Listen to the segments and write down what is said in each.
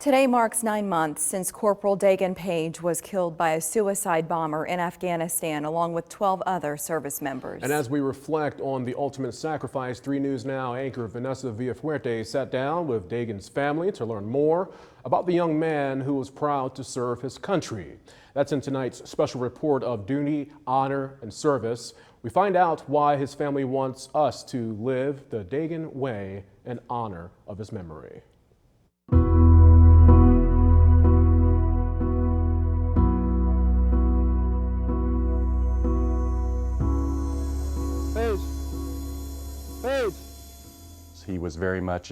Today marks 9 months since Corporal Daegan Page was killed by a suicide bomber in Afghanistan, along with 12 other service members. And as we reflect on the ultimate sacrifice, 3 News Now anchor Vanessa Villafuerte sat down with Daegan's family to learn more about the young man who was proud to serve his country. That's in tonight's special report of Duty, Honor, and Service. We find out why his family wants us to live the Daegan Way in honor of his memory. He was very much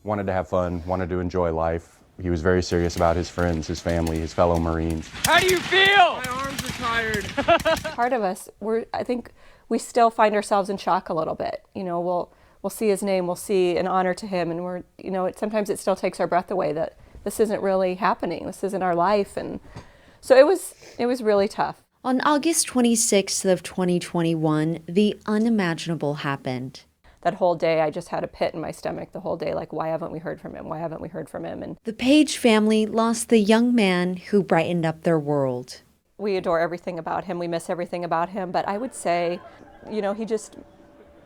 wanted to have fun, wanted to enjoy life. He was very serious about his friends, his family, his fellow Marines. How do you feel? My arms are tired. Part of us, I think we still find ourselves in shock a little bit. You know, we'll see his name, we'll see an honor to him, and sometimes it still takes our breath away that this isn't really happening. This isn't our life, and so it was really tough. On August 26th of 2021, the unimaginable happened. That whole day, I just had a pit in my stomach the whole day, like, why haven't we heard from him? Why haven't we heard from him? And the Page family lost the young man who brightened up their world. We adore everything about him. We miss everything about him. But I would say, he just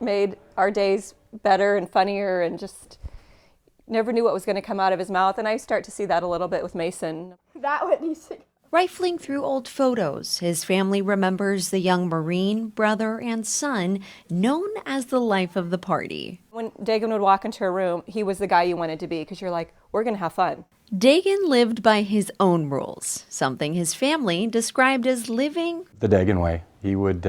made our days better and funnier, and just never knew what was going to come out of his mouth. And I start to see that a little bit with Mason. That one needs to go. Rifling through old photos, his family remembers the young Marine, brother, and son known as the life of the party. When Daegan would walk into a room, he was the guy you wanted to be, because you're like, we're going to have fun. Daegan lived by his own rules, something his family described as living The Daegan Way. He would,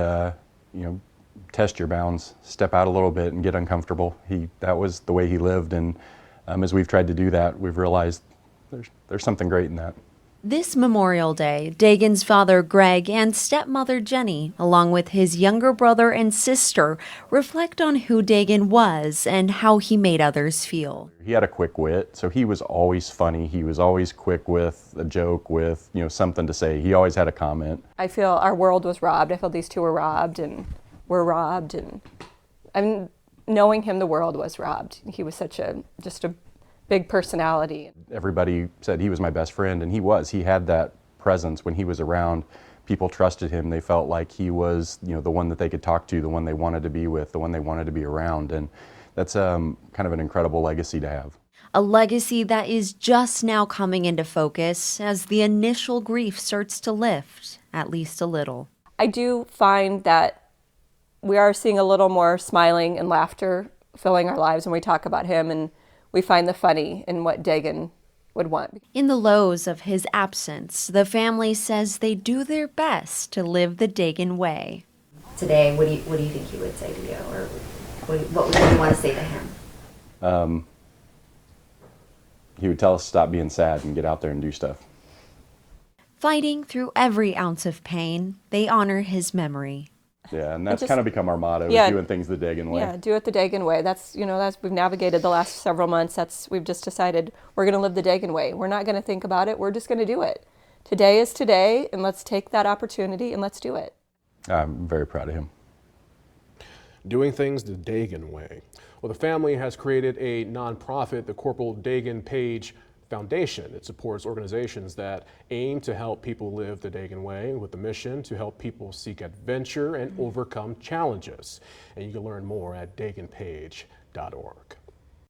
test your bounds, step out a little bit and get uncomfortable. That was the way he lived, and as we've tried to do that, we've realized there's something great in that. This Memorial Day, Daegan's father, Greg, and stepmother, Jenny, along with his younger brother and sister, reflect on who Daegan was and how he made others feel. He had a quick wit, so he was always funny. He was always quick with a joke, with something to say. He always had a comment. I feel our world was robbed. I feel these two were robbed, and we're robbed. And knowing him, the world was robbed. He was just a big personality. Everybody said he was my best friend, and he was. He had that presence when he was around. People trusted him. They felt like he was, the one that they could talk to, the one they wanted to be with, the one they wanted to be around, and that's kind of an incredible legacy to have. A legacy that is just now coming into focus as the initial grief starts to lift, at least a little. I do find that we are seeing a little more smiling and laughter filling our lives when we talk about him, and we find the funny in what Daegan would want. In the lows of his absence, the family says they do their best to live the Daegan way. Today, what do you think he would say to you, or what would you want to say to him? He would tell us to stop being sad and get out there and do stuff. Fighting through every ounce of pain, they honor his memory. Yeah, and that's kind of become our motto, doing things the Daegan way. Yeah, do it the Daegan way. That's we've navigated the last several months. We've just decided we're going to live the Daegan way. We're not going to think about it. We're just going to do it. Today is today, and let's take that opportunity and let's do it. I'm very proud of him. Doing things the Daegan way. Well, the family has created a nonprofit, the Corporal Daegan Page Foundation. It supports organizations that aim to help people live the Daegan way, with the mission to help people seek adventure and overcome challenges. And you can learn more at daeganpage.org.